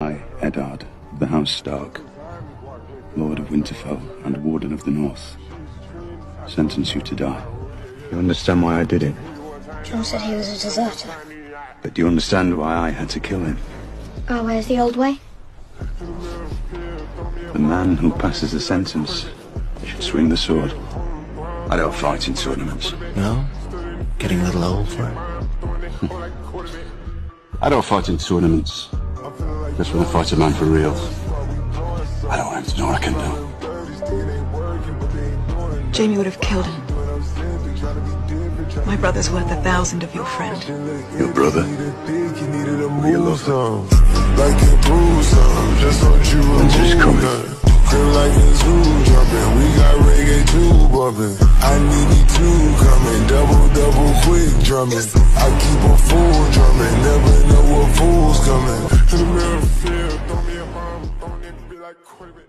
I, Eddard, of the House Stark, Lord of Winterfell and Warden of the North, sentence you to die. You understand why I did it? Jon said he was a deserter. But do you understand why I had to kill him? Oh, where's the old way? The man who passes the sentence should swing the sword. I don't fight in tournaments. No? Getting a little old for it? I don't fight in tournaments. Just when I fight a man for real. I don't want him to know what I can do. Jaime would have killed him. My brother's worth 1,000 of your friend. Your brother? Or your lover? Winter's coming. Feel like a zoo jumping, we got reggae too bumping. I need me two coming, double quick drumming. I keep a fool drumming, never know what fool's coming. In the middle of the field, throw me a bomb, don't need to be like Quibbit.